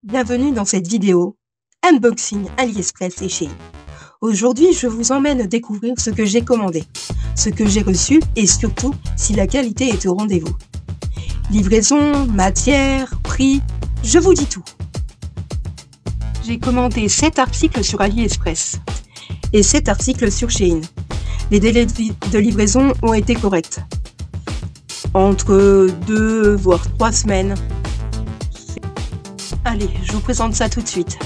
Bienvenue dans cette vidéo Unboxing AliExpress et Shein. Aujourd'hui, je vous emmène découvrir ce que j'ai commandé, ce que j'ai reçu et surtout si la qualité est au rendez-vous. Livraison, matière, prix, je vous dis tout. J'ai commandé 7 articles sur AliExpress et 7 articles sur Shein. Les délais de livraison ont été corrects. Entre 2 voire 3 semaines. Allez, je vous présente ça tout de suite.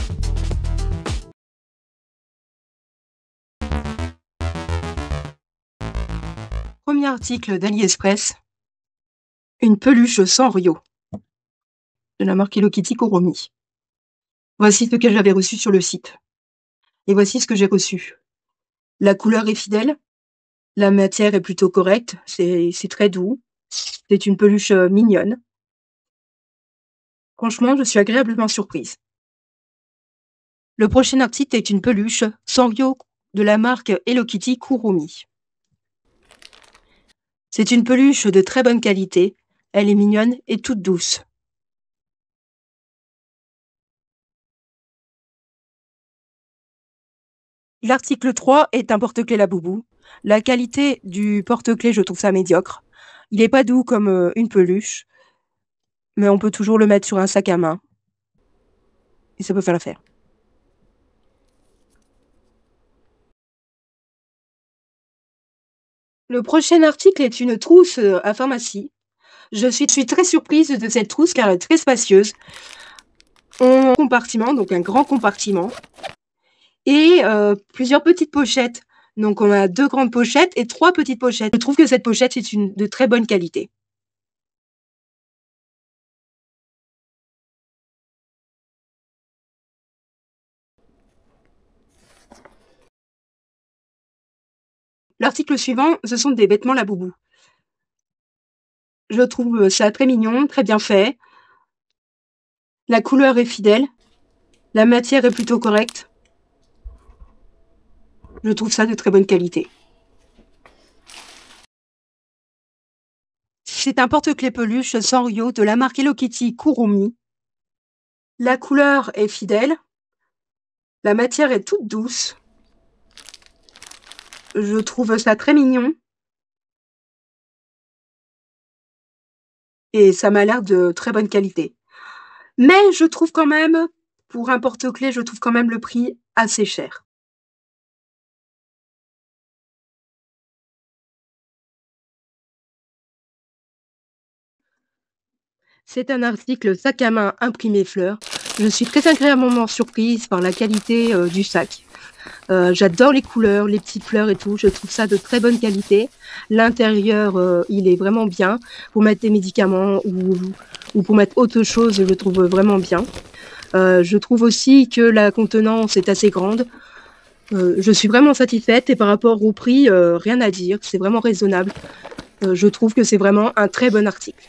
Premier article d'AliExpress. Une peluche Sanrio de la marque Hello Kitty Kuromi. Voici ce que j'avais reçu sur le site. Et voici ce que j'ai reçu. La couleur est fidèle. La matière est plutôt correcte. C'est très doux. C'est une peluche mignonne. Franchement, je suis agréablement surprise. Le prochain article est une peluche Sanrio de la marque Hello Kitty Kuromi. C'est une peluche de très bonne qualité. Elle est mignonne et toute douce. L'article 3 est un porte-clés Labubu. La qualité du porte-clés, je trouve ça médiocre. Il n'est pas doux comme une peluche, mais on peut toujours le mettre sur un sac à main. Et ça peut faire l'affaire. Le prochain article est une trousse à pharmacie. Je suis très surprise de cette trousse car elle est très spacieuse. Un compartiment, donc un grand compartiment. Et plusieurs petites pochettes. Donc on a 2 grandes pochettes et 3 petites pochettes. Je trouve que cette pochette est de très bonne qualité. L'article suivant, ce sont des vêtements Labubu. Je trouve ça très mignon, très bien fait. La couleur est fidèle. La matière est plutôt correcte. Je trouve ça de très bonne qualité. C'est un porte-clés peluche Sanrio de la marque Hello Kitty Kuromi. La couleur est fidèle. La matière est toute douce. Je trouve ça très mignon. Et ça m'a l'air de très bonne qualité. Mais je trouve quand même, pour un porte-clés, je trouve quand même le prix assez cher. C'est un article sac à main imprimé fleurs. Je suis très agréablement surprise par la qualité du sac. J'adore les couleurs, les petites fleurs et tout. Je trouve ça de très bonne qualité. L'intérieur, il est vraiment bien. Pour mettre des médicaments ou pour mettre autre chose, je le trouve vraiment bien. Je trouve aussi que la contenance est assez grande. Je suis vraiment satisfaite et par rapport au prix, rien à dire. C'est vraiment raisonnable. Je trouve que c'est vraiment un très bon article.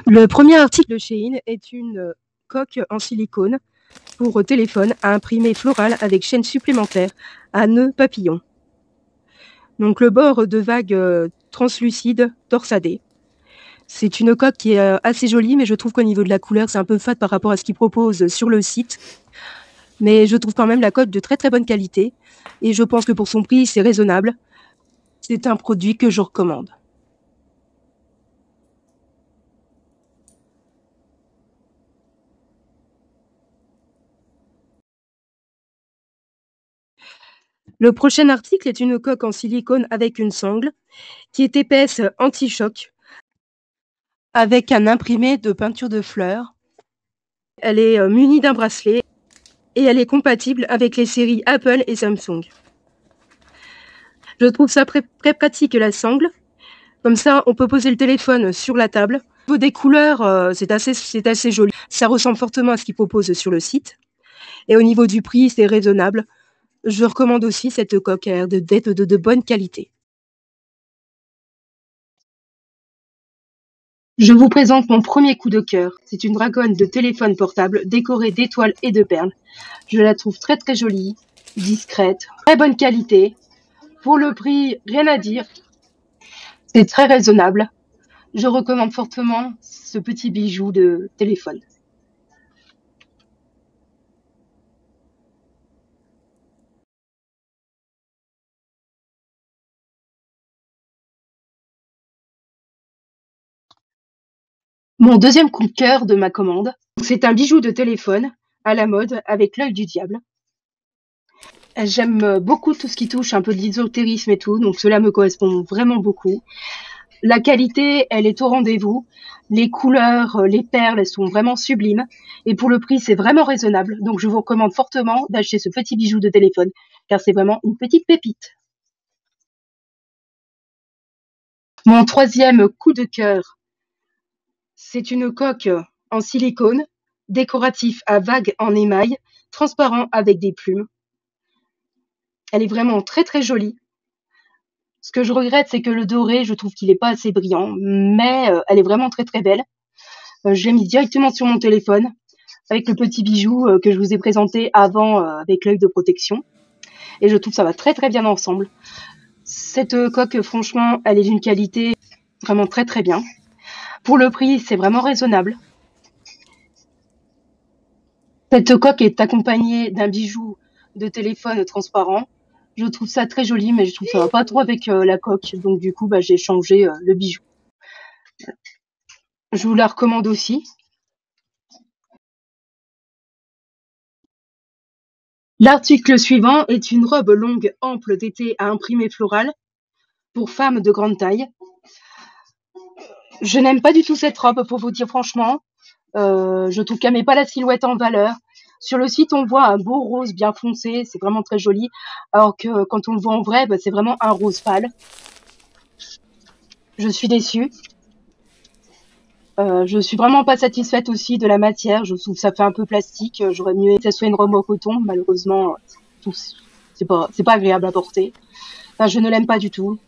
Le premier article de Shein est une coque en silicone pour téléphone à imprimer floral avec chaîne supplémentaire à nœud papillon. Donc le bord de vague translucide torsadé. C'est une coque qui est assez jolie, mais je trouve qu'au niveau de la couleur, c'est un peu fade par rapport à ce qu'ils proposent sur le site. Mais je trouve quand même la coque de très très bonne qualité. Et je pense que pour son prix, c'est raisonnable. C'est un produit que je recommande. Le prochain article est une coque en silicone avec une sangle qui est épaisse anti-choc avec un imprimé de peinture de fleurs. Elle est munie d'un bracelet et elle est compatible avec les séries Apple et Samsung. Je trouve ça très pratique la sangle. Comme ça, on peut poser le téléphone sur la table. Au niveau des couleurs, c'est assez joli. Ça ressemble fortement à ce qu'ils proposent sur le site. Et au niveau du prix, c'est raisonnable. Je recommande aussi cette coque, elle a l'air d'être de bonne qualité. Je vous présente mon premier coup de cœur. C'est une dragonne de téléphone portable décorée d'étoiles et de perles. Je la trouve très très jolie, discrète, très bonne qualité. Pour le prix, rien à dire. C'est très raisonnable. Je recommande fortement ce petit bijou de téléphone. Mon deuxième coup de cœur de ma commande, c'est un bijou de téléphone à la mode avec l'œil du diable. J'aime beaucoup tout ce qui touche un peu de l'ésotérisme et tout, donc cela me correspond vraiment beaucoup. La qualité, elle est au rendez-vous. Les couleurs, les perles, elles sont vraiment sublimes. Et pour le prix, c'est vraiment raisonnable. Donc je vous recommande fortement d'acheter ce petit bijou de téléphone, car c'est vraiment une petite pépite. Mon troisième coup de cœur, c'est une coque en silicone, décoratif à vagues en émail, transparent avec des plumes. Elle est vraiment très très jolie. Ce que je regrette, c'est que le doré, je trouve qu'il n'est pas assez brillant, mais elle est vraiment très très belle. Je l'ai mis directement sur mon téléphone, avec le petit bijou que je vous ai présenté avant avec l'œil de protection. Et je trouve que ça va très très bien ensemble. Cette coque, franchement, elle est d'une qualité vraiment très très bien. Pour le prix, c'est vraiment raisonnable. Cette coque est accompagnée d'un bijou de téléphone transparent. Je trouve ça très joli, mais je trouve que ça va pas trop avec la coque. Donc du coup, j'ai changé le bijou. Je vous la recommande aussi. L'article suivant est une robe longue ample d'été à imprimé floral pour femmes de grande taille. Je n'aime pas du tout cette robe, pour vous dire franchement. Je trouve qu'elle met pas la silhouette en valeur. Sur le site, on voit un beau rose bien foncé, c'est vraiment très joli. Alors que quand on le voit en vrai, c'est vraiment un rose pâle. Je suis déçue. Je suis vraiment pas satisfaite aussi de la matière. Je trouve que ça fait un peu plastique. J'aurais mieux que ça soit une robe en coton. Malheureusement, c'est pas agréable à porter. Enfin, je ne l'aime pas du tout.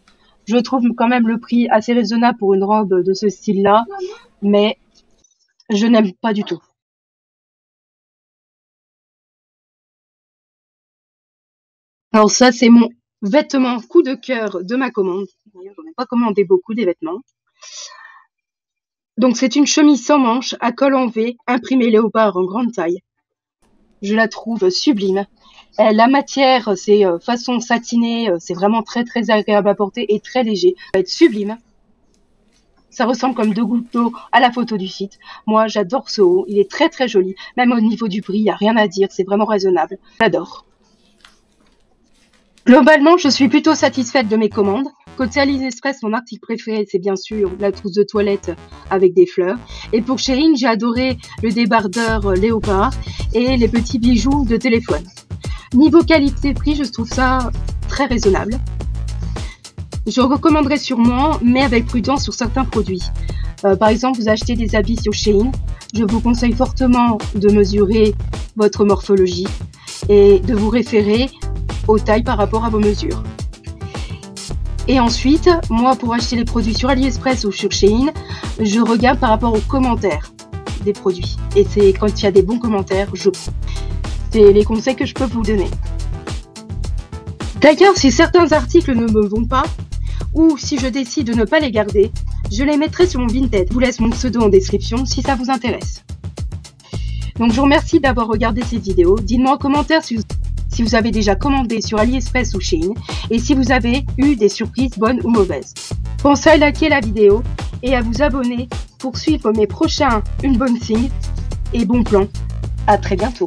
Je trouve quand même le prix assez raisonnable pour une robe de ce style-là, mais je n'aime pas du tout. Alors ça, c'est mon vêtement coup de cœur de ma commande. D'ailleurs, j'en ai pas commandé beaucoup des vêtements. Donc c'est une chemise sans manches à col en V, imprimée léopard en grande taille. Je la trouve sublime. La matière, c'est façon satinée, c'est vraiment très très agréable à porter et très léger. Ça va être sublime. Ça ressemble comme deux gouttes d'eau à la photo du site. Moi, j'adore ce haut. Il est très très joli. Même au niveau du prix, il n'y a rien à dire. C'est vraiment raisonnable. J'adore. Globalement, je suis plutôt satisfaite de mes commandes. Côté AliExpress, mon article préféré, c'est bien sûr la trousse de toilette avec des fleurs. Et pour Shein, j'ai adoré le débardeur léopard et les petits bijoux de téléphone. Niveau qualité-prix, je trouve ça très raisonnable. Je recommanderais sûrement, mais avec prudence sur certains produits. Par exemple, vous achetez des habits sur Shein. Je vous conseille fortement de mesurer votre morphologie et de vous référer aux tailles par rapport à vos mesures. Et ensuite, moi, pour acheter les produits sur AliExpress ou sur Shein, je regarde par rapport aux commentaires des produits. Et c'est quand il y a des bons commentaires, je prends. C'est les conseils que je peux vous donner. D'ailleurs, si certains articles ne me vont pas, ou si je décide de ne pas les garder, je les mettrai sur mon Vinted. Je vous laisse mon pseudo en description si ça vous intéresse. Donc je vous remercie d'avoir regardé cette vidéo. Dites-moi en commentaire si vous avez déjà commandé sur AliExpress ou Shein et si vous avez eu des surprises bonnes ou mauvaises. Pensez à liker la vidéo et à vous abonner pour suivre mes prochains unboxings et bons plans. À très bientôt.